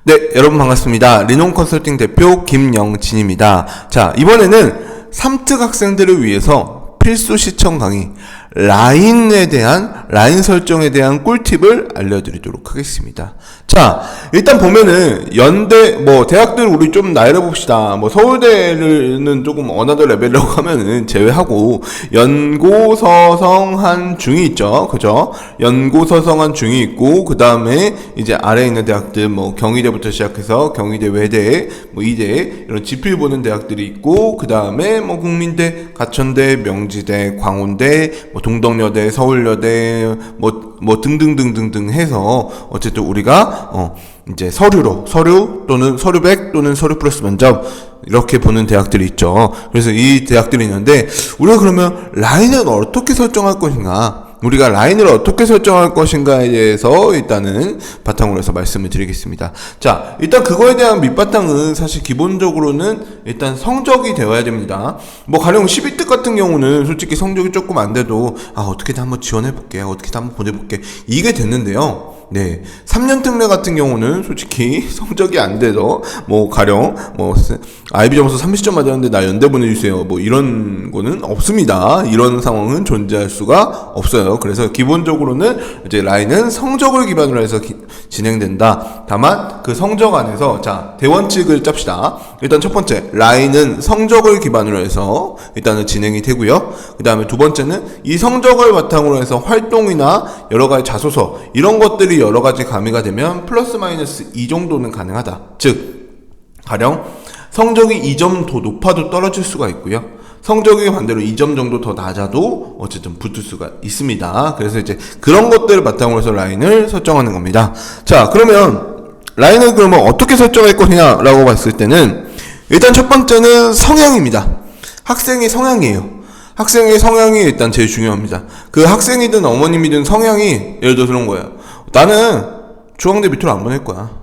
네, 여러분 반갑습니다. 리논 컨설팅 대표 김영진입니다. 자, 이번에는 3특 학생들을 위해서 필수 시청 강의 라인 설정에 대한 꿀팁을 알려드리도록 하겠습니다. 자, 일단 보면은 연대 대학들 우리 좀 나열해 봅시다. 서울대는 조금 어나더 레벨이라고 하면은 제외하고 연고서성한 중이 있죠, 그죠? 연고서성한 중이 있고, 그 다음에 이제 아래에 있는 대학들 경희대부터 시작해서 경희대, 외대, 이대 이런 지필 보는 대학들이 있고, 그 다음에 국민대, 가천대, 명지대, 광운대, 동덕여대, 서울여대, 등등등등등 해서 어쨌든 우리가 이제 서류 또는 서류100 또는 서류 플러스 면접 이렇게 보는 대학들이 있죠. 그래서 이 대학들이 있는데 우리가 그러면 라인을 어떻게 설정할 것인가? 우리가 라인을 어떻게 설정할 것인가에 대해서 일단은 바탕으로 해서 말씀을 드리겠습니다. 자, 일단 그거에 대한 밑바탕은 사실 기본적으로는 일단 성적이 되어야 됩니다. 가령 12특 같은 경우는 솔직히 성적이 조금 안 돼도 어떻게든 한번 지원해볼게, 어떻게든 한번 보내볼게, 이게 됐는데요. 네, 3년 특례 같은 경우는 솔직히 성적이 안 돼서 가령 IB 점수 30점 맞았는데 나 연대 보내주세요, 이런 거는 없습니다. 이런 상황은 존재할 수가 없어요. 그래서 기본적으로는 이제 라인은 성적을 기반으로 해서 진행된다. 다만 그 성적 안에서 자, 대원칙을 짭시다. 일단 첫 번째, 라인은 성적을 기반으로 해서 일단은 진행이 되고요. 그 다음에 두 번째는 이 성적을 바탕으로 해서 활동이나 여러 가지 자소서 이런 것들이 여러 가지 가미가 되면 플러스 마이너스 2 정도는 가능하다. 즉, 가령 성적이 2점 더 높아도 떨어질 수가 있고요. 성적이 반대로 2점 정도 더 낮아도 어쨌든 붙을 수가 있습니다. 그래서 이제 그런 것들을 바탕으로 해서 라인을 설정하는 겁니다. 자, 그러면 라인을 그러면 어떻게 설정할 거냐라고 봤을 때는 일단 첫 번째는 성향입니다. 학생의 성향이에요. 학생의 성향이 일단 제일 중요합니다. 그 학생이든 어머님이든 성향이 예를 들어서 그런 거예요. 나는 중앙대 밑으로 안 보낼 거야.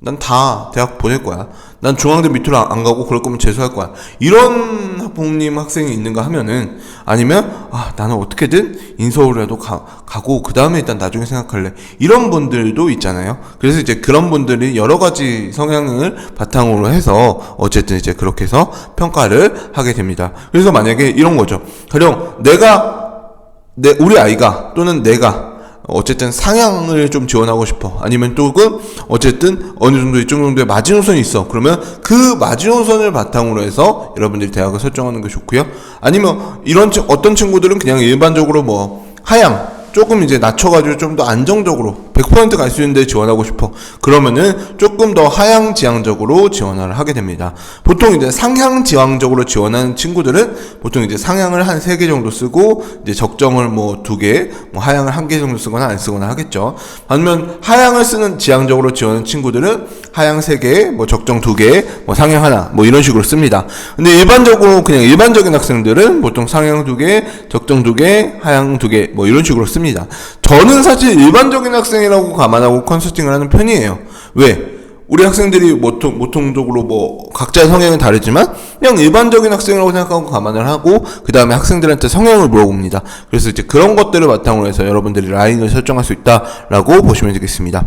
난 다 대학 보낼 거야. 난 중앙대 밑으로 안 가고 그럴 거면 재수할 거야. 이런 학부모님 학생이 있는가 하면은, 아니면 나는 어떻게든 인서울이라도 가고 그 다음에 일단 나중에 생각할래, 이런 분들도 있잖아요. 그래서 이제 그런 분들이 여러 가지 성향을 바탕으로 해서 어쨌든 이제 그렇게 해서 평가를 하게 됩니다. 그래서 만약에 이런 거죠. 가령 우리 아이가 또는 내가 어쨌든 상향을 좀 지원하고 싶어. 아니면 조금 어쨌든 어느 정도 일정 정도의 마지노선이 있어. 그러면 그 마지노선을 바탕으로 해서 여러분들이 대학을 설정하는 게 좋고요. 아니면 어떤 친구들은 그냥 일반적으로 하향 조금 이제 낮춰가지고 좀 더 안정적으로 100% 갈 수 있는데 지원하고 싶어. 그러면은 조금 더 하향 지향적으로 지원을 하게 됩니다. 보통 이제 상향 지향적으로 지원하는 친구들은 보통 이제 상향을 한 3개 정도 쓰고 이제 적정을 2개, 하향을 1개 정도 쓰거나 안 쓰거나 하겠죠. 아니면 하향을 쓰는 지향적으로 지원하는 친구들은 하향 3개, 적정 2개, 상향 하나, 이런 식으로 씁니다. 근데 그냥 일반적인 학생들은 보통 상향 2개, 적정 2개, 하향 2개, 이런 식으로 씁니다. 저는 사실 일반적인 학생이라고 감안하고 컨설팅을 하는 편이에요. 왜? 우리 학생들이 보통적으로 각자의 성향은 다르지만 그냥 일반적인 학생이라고 생각하고 감안을 하고 그 다음에 학생들한테 성향을 물어봅니다. 그래서 이제 그런 것들을 바탕으로 해서 여러분들이 라인을 설정할 수 있다라고 보시면 되겠습니다.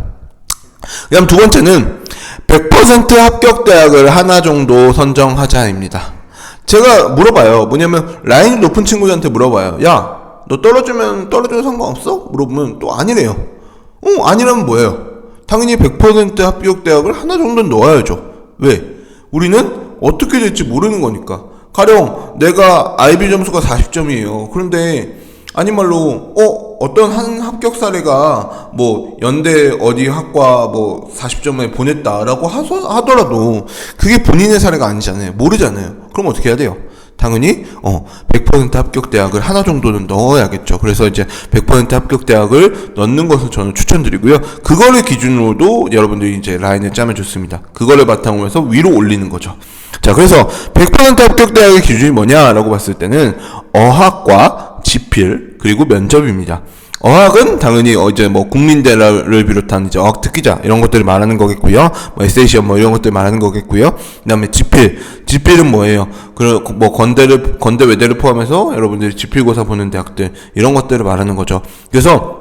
그 다음 두 번째는 100% 합격 대학을 하나 정도 선정하자입니다. 제가 물어봐요. 뭐냐면 라인이 높은 친구들한테 물어봐요. 야, 너 떨어져도 상관없어? 물어보면 또 아니래요. 아니라면 뭐예요? 당연히 100% 합격 대학을 하나 정도는 넣어야죠. 왜? 우리는 어떻게 될지 모르는 거니까. 가령 내가 IB 점수가 40점이에요. 그런데 아닌 말로 어떤 한 합격 사례가 연대 어디 학과 40점에 보냈다라고 하더라도 그게 본인의 사례가 아니잖아요. 모르잖아요. 그럼 어떻게 해야 돼요? 당연히 100% 합격 대학을 하나 정도는 넣어야겠죠. 그래서 이제 100% 합격 대학을 넣는 것을 저는 추천드리고요. 그거를 기준으로도 여러분들이 이제 라인을 짜면 좋습니다. 그거를 바탕으로 해서 위로 올리는 거죠. 자, 그래서 100% 합격 대학의 기준이 뭐냐라고 봤을 때는 어학과 지필 그리고 면접입니다. 어학은 당연히 이제 국민대를 비롯한 이제 어학 특기자 이런 것들을 말하는 거겠고요. 에세이 시험 이런 것들 말하는 거겠고요. 그다음에 지필은 뭐예요? 건대 외대를 포함해서 여러분들이 지필고사 보는 대학들 이런 것들을 말하는 거죠. 그래서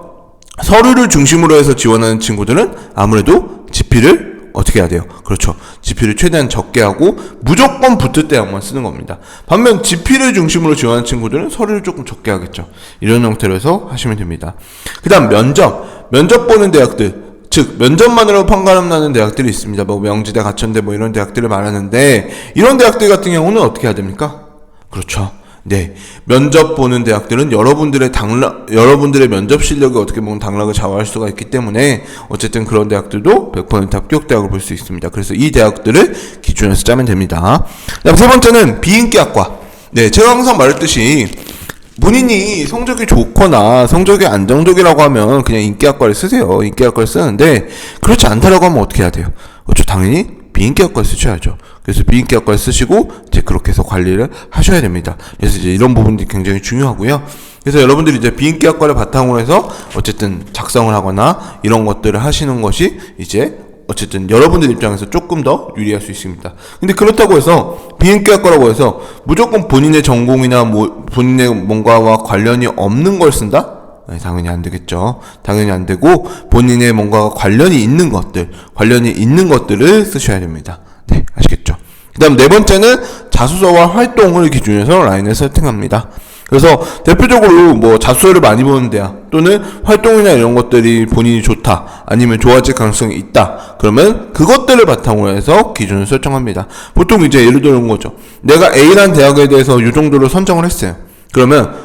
서류를 중심으로 해서 지원하는 친구들은 아무래도 지필을 어떻게 해야 돼요? 그렇죠. 지필을 최대한 적게 하고 무조건 붙을 때만 쓰는 겁니다. 반면 지필을 중심으로 지원하는 친구들은 서류를 조금 적게 하겠죠. 이런 형태로 해서 하시면 됩니다. 그 다음 면접 보는 대학들, 즉 면접만으로 판가름 나는 대학들이 있습니다. 뭐 명지대, 가천대 뭐 이런 대학들을 말하는데, 이런 대학들 같은 경우는 어떻게 해야 됩니까? 그렇죠. 네, 면접 보는 대학들은 여러분들의 면접 실력이 어떻게 보면 당락을 좌우할 수가 있기 때문에 어쨌든 그런 대학들도 100% 합격 대학을 볼 수 있습니다. 그래서 이 대학들을 기준에서 짜면 됩니다. 그다음 세 번째는 비인기학과. 네, 제가 항상 말했듯이 본인이 성적이 좋거나 성적이 안정적이라고 하면 그냥 인기학과를 쓰세요. 인기학과를 쓰는데, 그렇지 않다라고 하면 어떻게 해야 돼요? 그렇죠. 당연히 비인기학과를 쓰셔야죠. 그래서 비인기학과를 쓰시고 이제 그렇게 해서 관리를 하셔야 됩니다. 그래서 이제 이런 부분들이 굉장히 중요하고요. 그래서 여러분들이 이제 비인기학과를 바탕으로 해서 어쨌든 작성을 하거나 이런 것들을 하시는 것이 이제 어쨌든 여러분들 입장에서 조금 더 유리할 수 있습니다. 근데 그렇다고 해서 비인기학과라고 해서 무조건 본인의 전공이나 뭐 본인의 뭔가와 관련이 없는 걸 쓴다? 네, 당연히 안 되겠죠. 당연히 안 되고 본인의 뭔가가 관련이 있는 것들을 쓰셔야 됩니다. 네, 아시겠죠? 그 다음 네 번째는 자소서와 활동을 기준해서 라인을 세팅합니다. 그래서 대표적으로 뭐 자소서를 많이 보는 대학 또는 활동이나 이런 것들이 본인이 좋다, 아니면 좋아질 가능성이 있다, 그러면 그것들을 바탕으로 해서 기준을 설정합니다. 보통 이제 예를 들어 온 거죠. 내가 A라는 대학에 대해서 이 정도로 선정을 했어요. 그러면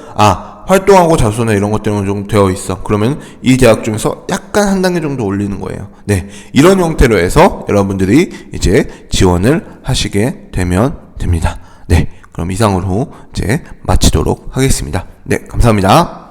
활동하고 자소서나 이런 것들은 좀 되어 있어. 그러면 이 대학 중에서 약간 한 단계 정도 올리는 거예요. 네, 이런 형태로 해서 여러분들이 이제 지원을 하시게 되면 됩니다. 네, 그럼 이상으로 이제 마치도록 하겠습니다. 네, 감사합니다.